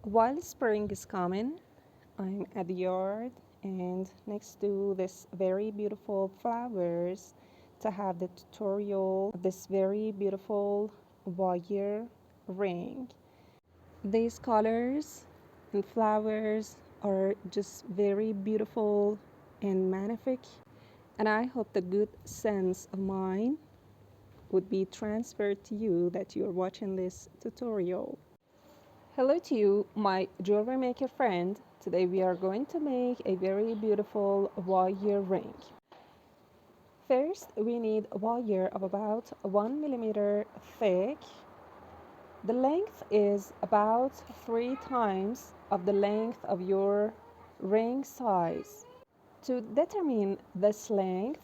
While spring is coming, I'm at the yard and next to this very beautiful flowers to have the tutorial of this very beautiful wire ring. These colors and flowers are just very beautiful and magnific, and I hope the good sense of mine would be transferred to you that you're watching this tutorial. Hello to you, my jewelry maker friend. Today we are going to make a very beautiful wire ring. First, we need a wire of about 1 millimeter thick. The length is about 3 times of the length of your ring size. To determine this length,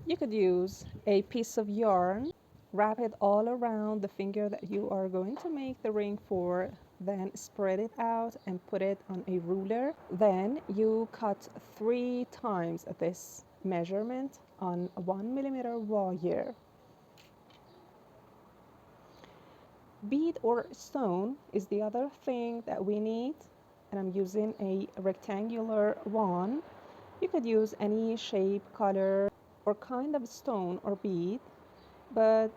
you could use a piece of yarn, wrap it all around the finger that you are going to make the ring for, then spread it out and put it on a ruler. Then you cut 3 times this measurement on a 1 millimeter wire. Bead or stone is the other thing that we need, and I'm using a rectangular one. You could use any shape, color, or kind of stone or bead, but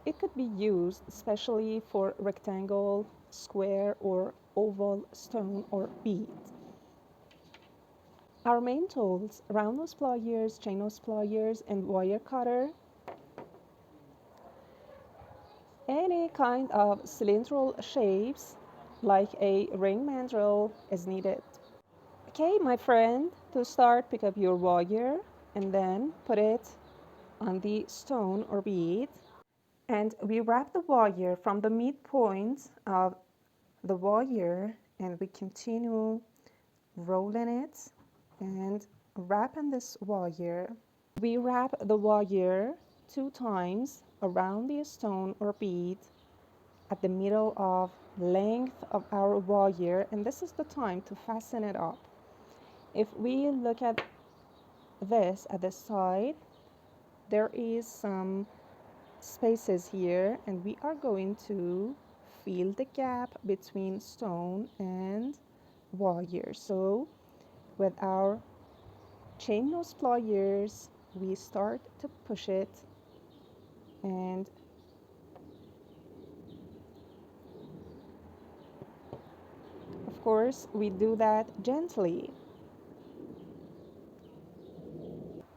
it could be used especially for rectangle, square, or oval stone or bead. Our main tools: round nose pliers, chain nose pliers, and wire cutter. Any kind of cylindrical shapes like a ring mandrel is needed. Okay, my friend, to start, pick up your wire and then put it on the stone or bead, and we wrap the wire from the midpoint of the wire, and we continue rolling it and wrapping this wire. We wrap the wire 2 times around the stone or bead at the middle of length of our wire, and this is the time to fasten it up. If we look at this at the side, there is some spaces here, and we are going to fill the gap between stone and wire. So with our chain nose pliers, we start to push it, and of course we do that gently.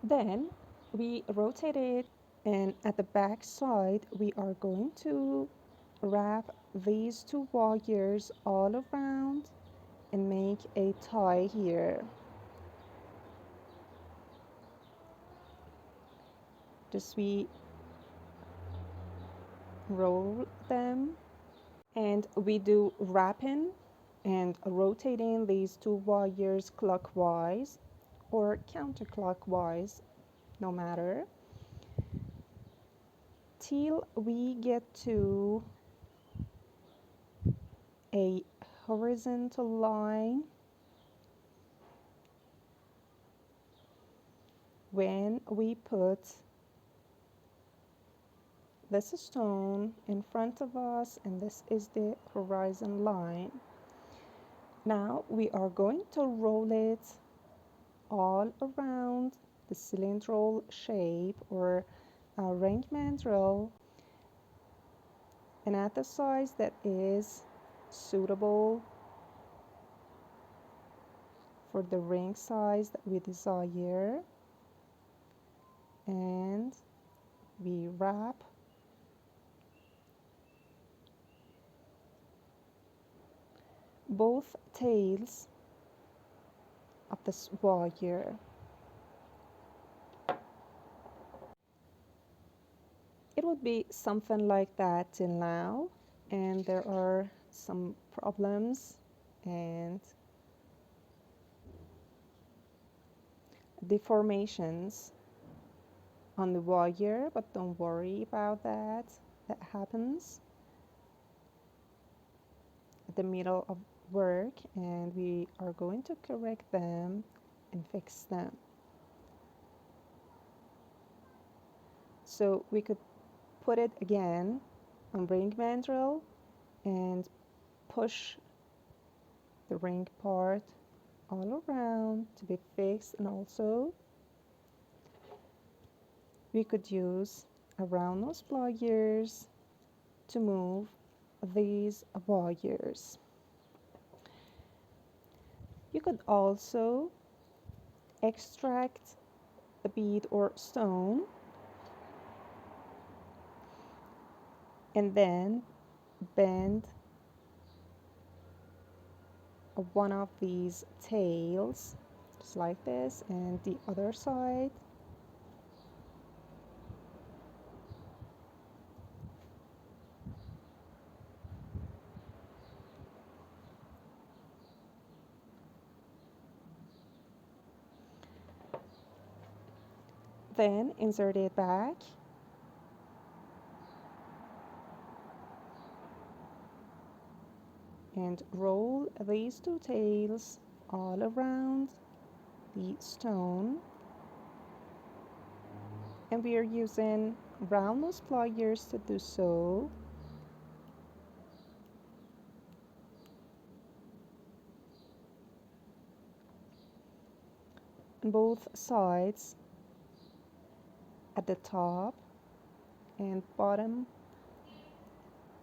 Then we rotate it, and at the back side we are going to wrap these 2 wires all around and make a tie here. Just we roll them, and we do wrapping and rotating these 2 wires clockwise or counterclockwise, no matter, till we get to a horizontal line. When we put this stone in front of us, and this is the horizon line. Now we are going to roll it all around the cylindrical shape or ring mandrel, and at the size that is suitable for the ring size that we desire, and we wrap both tails of this wire. It would be something like that till now, and there are some problems and deformations on the wire, but don't worry about that. That happens at the middle of work, and we are going to correct them and fix them. So we could put it again on ring mandrel and push ring part all around to be fixed, and also we could use a round nose pliers to move these wires. You could also extract a bead or stone and then bend one of these tails just like this, and the other side. Then insert it back and roll these two tails all around the stone, and we are using round nose pliers to do so. On both sides, at the top and bottom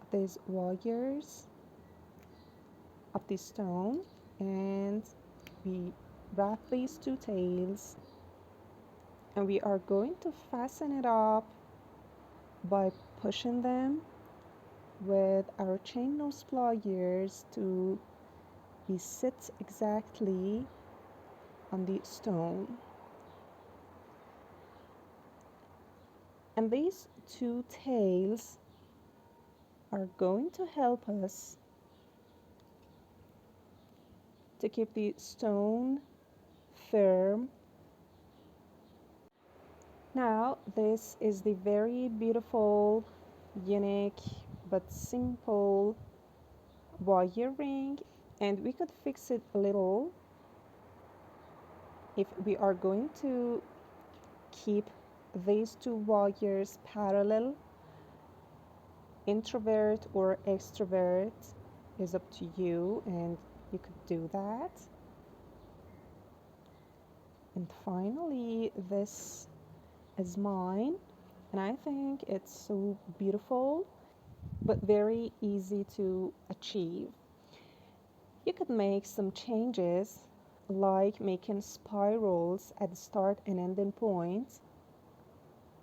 of these wires of the stone, and we wrap these two tails, and we are going to fasten it up by pushing them with our chain nose pliers to be sit exactly on the stone. And these two tails are going to help us to keep the stone firm. Now this is the very beautiful, unique but simple wire ring, and we could fix it a little if we are going to keep these two wires parallel. Introvert or extrovert is up to you, and you could do that. And finally, this is mine, and I think it's so beautiful but very easy to achieve. You could make some changes like making spirals at the start and ending points.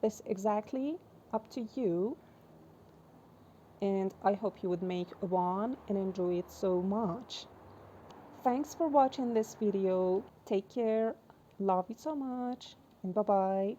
It's exactly up to you, and I hope you would make one and enjoy it so much. Thanks for watching this video. Take care. Love you so much, and bye bye.